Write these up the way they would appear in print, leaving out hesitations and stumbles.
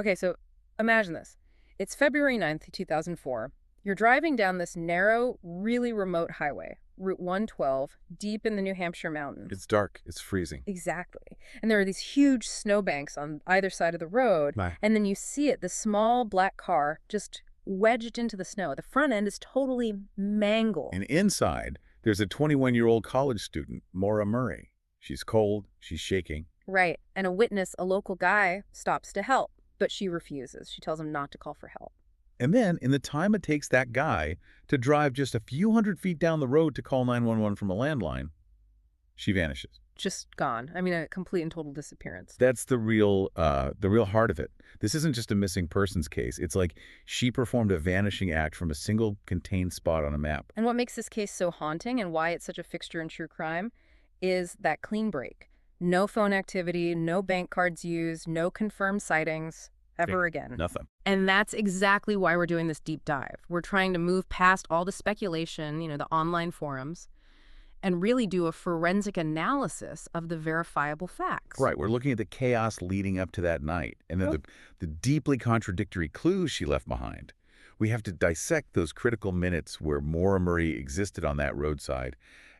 Okay, so imagine this. It's February 9th, 2004. You're driving down this narrow, really remote highway, Route 112, deep in the New Hampshire mountains. It's dark. It's freezing. Exactly. And there are these huge snowbanks on either side of the road, My. and then you see it, the small black car just wedged into the snow. The front end is totally mangled. And inside, there's a 21-year-old college student, Maura Murray. She's cold. She's shaking. Right. And a witness, a local guy, stops to help, but she refuses. She tells him not to call for help. And then, in the time it takes that guy to drive just a few hundred feet down the road to call 911 from a landline, she vanishes. Just gone. I mean, a complete and total disappearance. That's the real heart of it. This isn't just a missing persons case. It's like she performed a vanishing act from a single contained spot on a map. And what makes this case so haunting and why it's such a fixture in true crime is that clean break. No phone activity, no bank cards used, no confirmed sightings ever again. Nothing. And that's exactly why we're doing this deep dive. We're trying to move past all the speculation, the online forums, and really do a forensic analysis of the verifiable facts. Right. We're looking at the chaos leading up to that night, and then the deeply contradictory clues she left behind. We have to dissect those critical minutes where Maura Murray existed on that roadside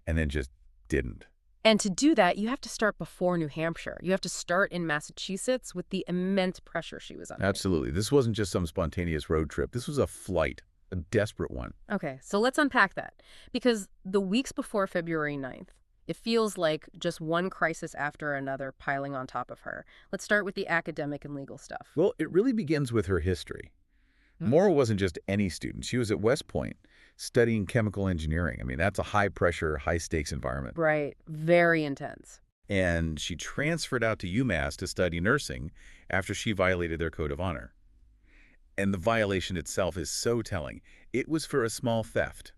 and then just didn't. And to do that, you have to start before New Hampshire. You have to start in Massachusetts with the immense pressure she was under. Absolutely. This wasn't just some spontaneous road trip. This was a flight, a desperate one. Okay, so let's unpack that. Because the weeks before February 9th, it feels like just one crisis after another piling on top of her. Let's start with the academic and legal stuff. Well, it really begins with her history. Maura wasn't just any student. She was at West Point studying chemical engineering. I mean, that's a high-pressure, high-stakes environment. Right. Very intense. And she transferred out to UMass to study nursing after she violated their code of honor. And the violation itself is so telling. It was for a small theft.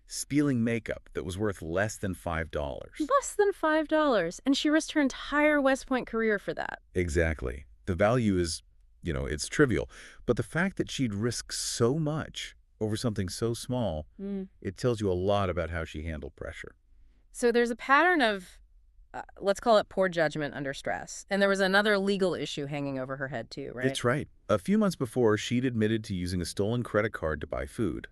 Stealing makeup that was worth less than $5. Less than $5. And she risked her entire West Point career for that. Exactly. The value is, it's trivial. But the fact that she'd risk so much over something so small, it tells you a lot about how she handled pressure. So there's a pattern of, let's call it poor judgment under stress. And there was another legal issue hanging over her head too, right? That's right. A few months before, she'd admitted to using a stolen credit card to buy food.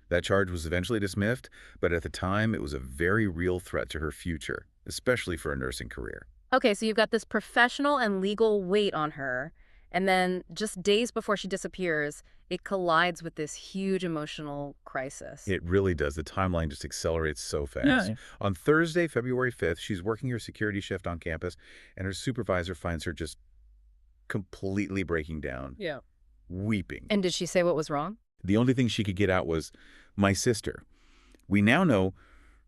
That charge was eventually dismissed, but at the time, it was a very real threat to her future, especially for a nursing career. Okay, so you've got this professional and legal weight on her, and then just days before she disappears, it collides with this huge emotional crisis. It really does. The timeline just accelerates so fast. Yeah. On Thursday, February 5th, she's working her security shift on campus, and her supervisor finds her just completely breaking down. Yeah. Weeping. And did she say what was wrong? The only thing she could get out was, "My sister." We now know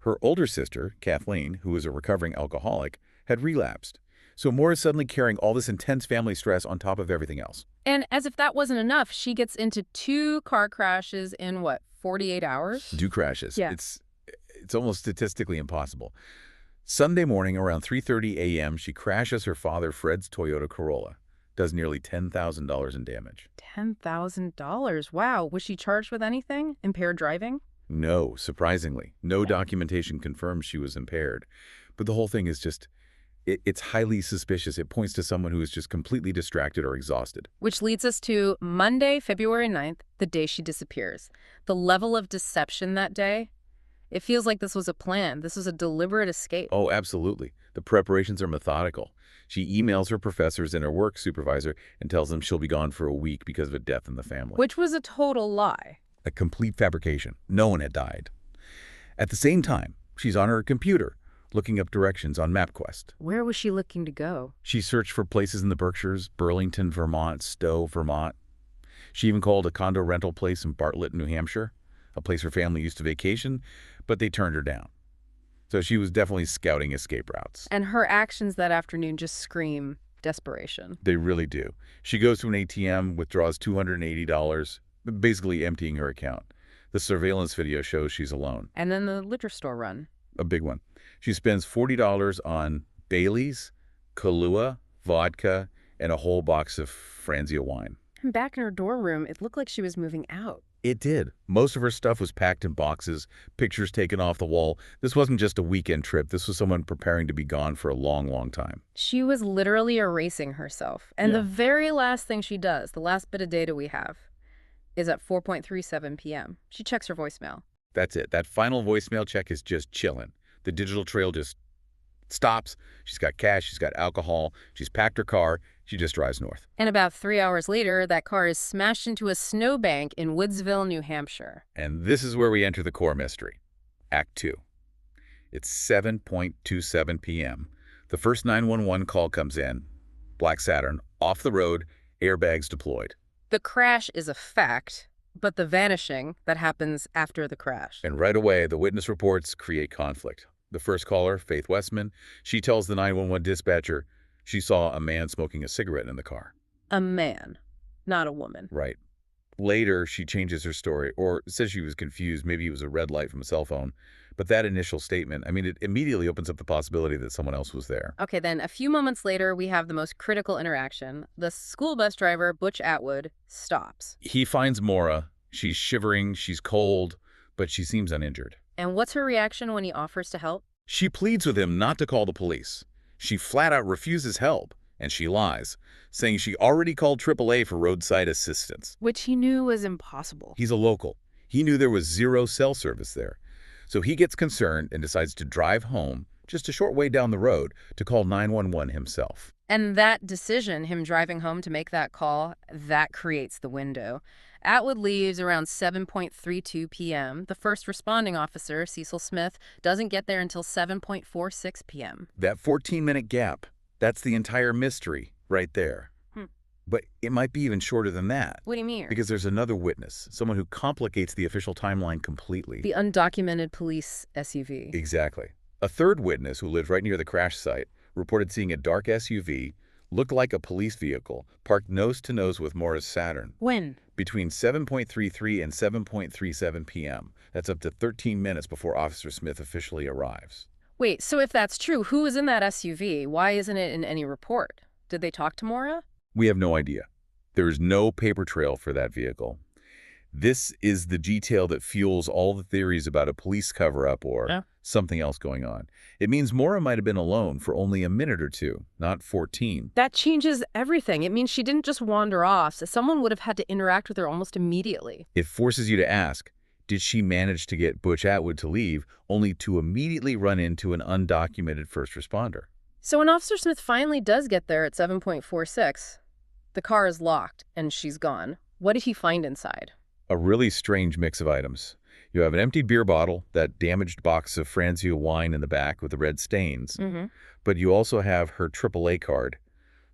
her older sister, Kathleen, who was a recovering alcoholic, had relapsed. So Maura's suddenly carrying all this intense family stress on top of everything else. And as if that wasn't enough, she gets into 2 car crashes in, 48 hours? 2 crashes. Yeah. It's almost statistically impossible. Sunday morning around 3:30 a.m., she crashes her father Fred's Toyota Corolla. Does nearly $10,000 in damage. $10,000. Wow. Was she charged with anything? Impaired driving? No, surprisingly. No documentation confirms she was impaired. But the whole thing is just, it's highly suspicious. It points to someone who is just completely distracted or exhausted. Which leads us to Monday, February 9th, the day she disappears. The level of deception that day, it feels like this was a plan. This was a deliberate escape. Oh, absolutely. The preparations are methodical. She emails her professors and her work supervisor and tells them she'll be gone for a week because of a death in the family. Which was a total lie. A complete fabrication. No one had died. At the same time, she's on her computer, looking up directions on MapQuest. Where was she looking to go? She searched for places in the Berkshires, Burlington, Vermont, Stowe, Vermont. She even called a condo rental place in Bartlett, New Hampshire, a place her family used to vacation, but they turned her down. So she was definitely scouting escape routes. And her actions that afternoon just scream desperation. They really do. She goes to an ATM, withdraws $280, basically emptying her account. The surveillance video shows she's alone. And then the liquor store run. A big one. She spends $40 on Bailey's, Kahlua, vodka, and a whole box of Franzia wine. Even back in her dorm room, it looked like she was moving out. It did. Most of her stuff was packed in boxes, pictures taken off the wall. This wasn't just a weekend trip. This was someone preparing to be gone for a long, long time. She was literally erasing herself. And Yeah. the very last thing she does, the last bit of data we have, is at 4:37 p.m. She checks her voicemail. That's it. That final voicemail check is just chilling. The digital trail just stops. She's got cash. She's got alcohol. She's packed her car. She just drives north. And about 3 hours later, that car is smashed into a snowbank in Woodsville, New Hampshire. And this is where we enter the core mystery. Act 2. It's 7:27 p.m. The first 911 call comes in. Black Saturn, off the road, airbags deployed. The crash is a fact, but the vanishing that happens after the crash. And right away, the witness reports create conflict. The first caller, Faith Westman, she tells the 911 dispatcher she saw a man smoking a cigarette in the car. A man, not a woman. Right. Later, she changes her story, or says she was confused. Maybe it was a red light from a cell phone. But that initial statement, I mean, it immediately opens up the possibility that someone else was there. Okay, then a few moments later, we have the most critical interaction. The school bus driver, Butch Atwood, stops. He finds Maura. She's shivering, she's cold, but she seems uninjured. And what's her reaction when he offers to help? She pleads with him not to call the police. She flat out refuses help, and she lies, saying she already called AAA for roadside assistance. Which he knew was impossible. He's a local. He knew there was zero cell service there. So he gets concerned and decides to drive home, just a short way down the road, to call 911 himself. And that decision, him driving home to make that call, that creates the window. Atwood leaves around 7:32 p.m. The first responding officer, Cecil Smith, doesn't get there until 7:46 p.m. That 14-minute gap, that's the entire mystery right there. But it might be even shorter than that. What do you mean? Because there's another witness, someone who complicates the official timeline completely. The undocumented police SUV. Exactly. A third witness who lived right near the crash site reported seeing a dark SUV, looked like a police vehicle, parked nose-to-nose with Maura's Saturn. When? Between 7:33 and 7:37 p.m. That's up to 13 minutes before Officer Smith officially arrives. Wait, so if that's true, who was in that SUV? Why isn't it in any report? Did they talk to Maura? We have no idea. There is no paper trail for that vehicle. This is the detail that fuels all the theories about a police cover-up or something else going on. It means Maura might have been alone for only a minute or two, not 14. That changes everything. It means she didn't just wander off. So someone would have had to interact with her almost immediately. It forces you to ask, did she manage to get Butch Atwood to leave, only to immediately run into an undocumented first responder? So when Officer Smith finally does get there at 7:46, the car is locked and she's gone. What did he find inside? A really strange mix of items. You have an empty beer bottle, that damaged box of Franzia wine in the back with the red stains, but you also have her AAA card,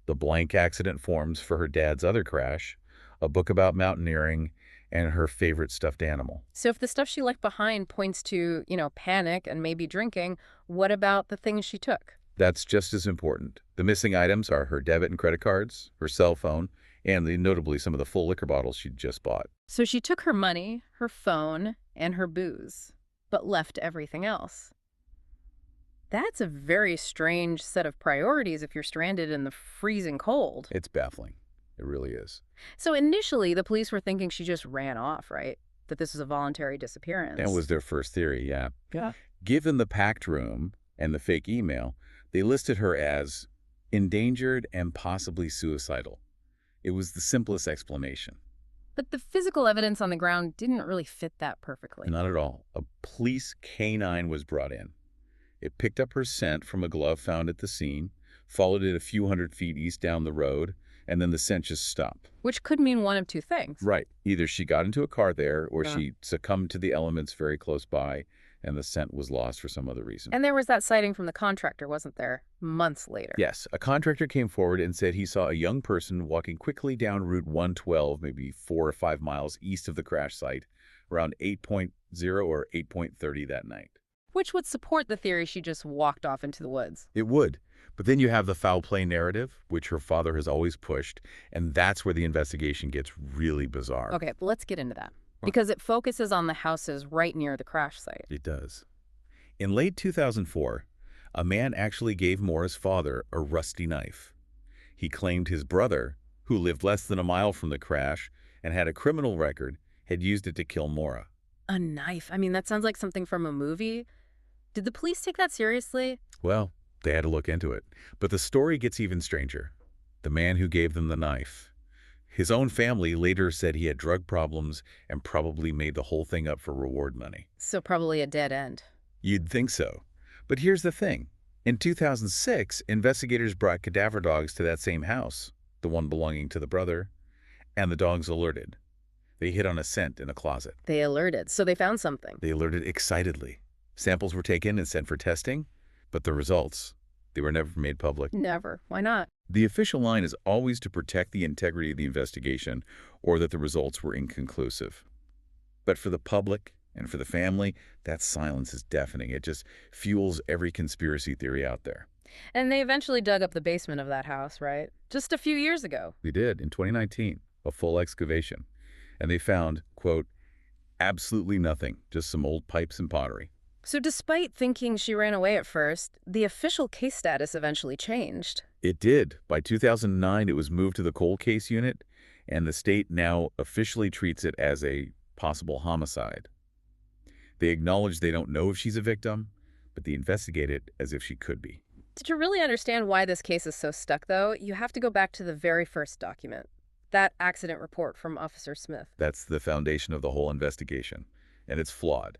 the blank accident forms for her dad's other crash, a book about mountaineering, and her favorite stuffed animal. So if the stuff she left behind points to, panic and maybe drinking, what about the things she took? That's just as important. The missing items are her debit and credit cards, her cell phone, and notably some of the full liquor bottles she'd just bought. So she took her money, her phone, and her booze, but left everything else. That's a very strange set of priorities if you're stranded in the freezing cold. It's baffling. It really is. So initially, the police were thinking she just ran off, right? That this was a voluntary disappearance. That was their first theory, yeah. Yeah. Given the packed room and the fake email, they listed her as endangered and possibly suicidal. It was the simplest explanation. But the physical evidence on the ground didn't really fit that perfectly. Not at all. A police canine was brought in. It picked up her scent from a glove found at the scene, followed it a few hundred feet east down the road, and then the scent just stopped. Which could mean one of two things. Right. Either she got into a car there, or she succumbed to the elements very close by, and the scent was lost for some other reason. And there was that sighting from the contractor, wasn't there? Months later. Yes. A contractor came forward and said he saw a young person walking quickly down Route 112, maybe 4 or 5 miles east of the crash site, around 8:0 or 8:30 that night. Which would support the theory she just walked off into the woods. It would. But then you have the foul play narrative, which her father has always pushed, and that's where the investigation gets really bizarre. Okay, but let's get into that. Because it focuses on the houses right near the crash site. It does. In late 2004, a man actually gave Maura's father a rusty knife. He claimed his brother, who lived less than a mile from the crash and had a criminal record, had used it to kill Maura. A knife. I mean, that sounds like something from a movie. Did the police take that seriously? Well, they had to look into it. But the story gets even stranger. The man who gave them the knife. His own family later said he had drug problems and probably made the whole thing up for reward money. So probably a dead end. You'd think so. But here's the thing. In 2006, investigators brought cadaver dogs to that same house, the one belonging to the brother, and the dogs alerted. They hit on a scent in a closet. They alerted, so they found something. They alerted excitedly. Samples were taken and sent for testing, but the results, they were never made public. Never. Why not? The official line is always to protect the integrity of the investigation or that the results were inconclusive. But for the public and for the family, that silence is deafening. It just fuels every conspiracy theory out there. And they eventually dug up the basement of that house, right? Just a few years ago. They did, in 2019, a full excavation. And they found, quote, absolutely nothing, just some old pipes and pottery. So despite thinking she ran away at first, the official case status eventually changed. It did. By 2009, it was moved to the cold case unit, and the state now officially treats it as a possible homicide. They acknowledge they don't know if she's a victim, but they investigate it as if she could be. To really understand why this case is so stuck, though, you have to go back to the very first document. That accident report from Officer Smith. That's the foundation of the whole investigation, and it's flawed,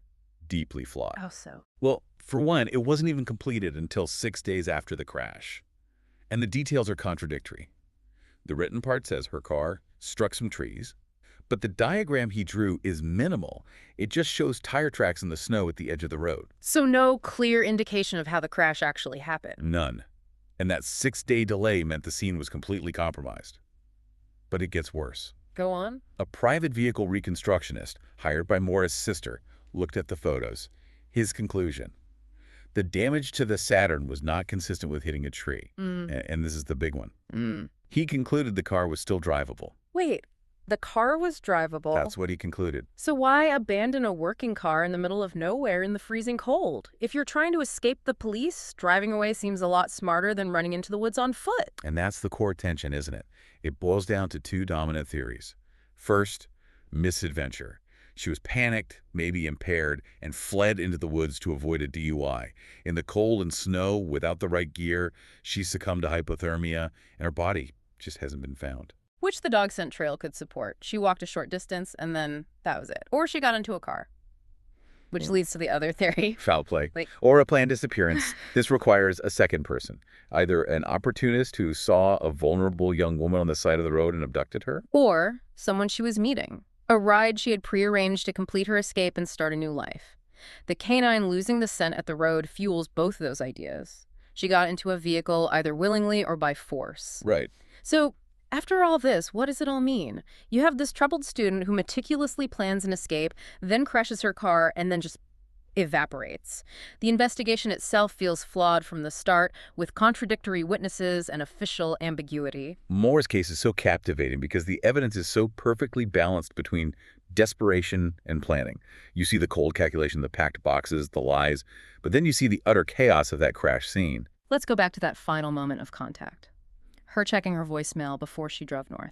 deeply flawed. How so? Well, for one, it wasn't even completed until 6 days after the crash. And the details are contradictory. The written part says her car struck some trees, but the diagram he drew is minimal. It just shows tire tracks in the snow at the edge of the road. So no clear indication of how the crash actually happened. None. And that 6-day delay meant the scene was completely compromised. But it gets worse. Go on. A private vehicle reconstructionist, hired by Maura's sister, looked at the photos. His conclusion: the damage to the Saturn was not consistent with hitting a tree. And this is the big one. He concluded the car was still drivable. Wait, the car was drivable? That's what he concluded. So why abandon a working car in the middle of nowhere in the freezing cold? If you're trying to escape the police, driving away seems a lot smarter than running into the woods on foot. And that's the core tension, isn't it? It boils down to two dominant theories. First, misadventure. She was panicked, maybe impaired, and fled into the woods to avoid a DUI. In the cold and snow, without the right gear, she succumbed to hypothermia, and her body just hasn't been found. Which the dog scent trail could support. She walked a short distance, and then that was it. Or she got into a car. Which leads to the other theory. Foul play. Or a planned disappearance. This requires a second person. Either an opportunist who saw a vulnerable young woman on the side of the road and abducted her. Or someone she was meeting. A ride she had prearranged to complete her escape and start a new life. The canine losing the scent at the road fuels both of those ideas. She got into a vehicle either willingly or by force. Right. So, after all this, what does it all mean? You have this troubled student who meticulously plans an escape, then crashes her car, and then just evaporates. The investigation itself feels flawed from the start, with contradictory witnesses and official ambiguity. Maura's case is so captivating because the evidence is so perfectly balanced between desperation and planning. You see the cold calculation, the packed boxes, the lies, but then you see the utter chaos of that crash scene. Let's go back to that final moment of contact. Her checking her voicemail before she drove north.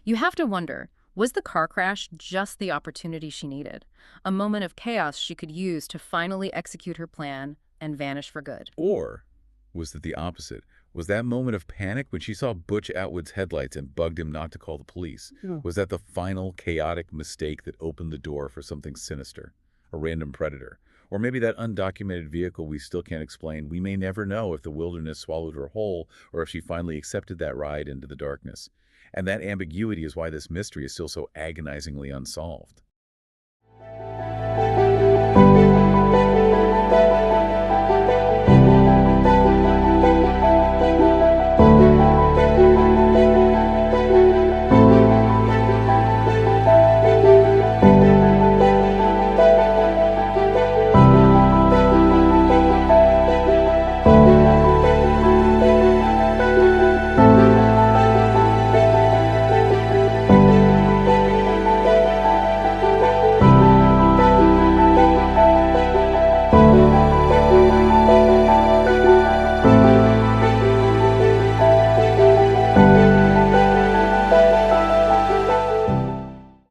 You have to wonder, was the car crash just the opportunity she needed? A moment of chaos she could use to finally execute her plan and vanish for good? Or was it the opposite? Was that moment of panic when she saw Butch Atwood's headlights and bugged him not to call the police? Was that the final chaotic mistake that opened the door for something sinister? A random predator? Or maybe that undocumented vehicle we still can't explain. We may never know if the wilderness swallowed her whole or if she finally accepted that ride into the darkness. And that ambiguity is why this mystery is still so agonizingly unsolved.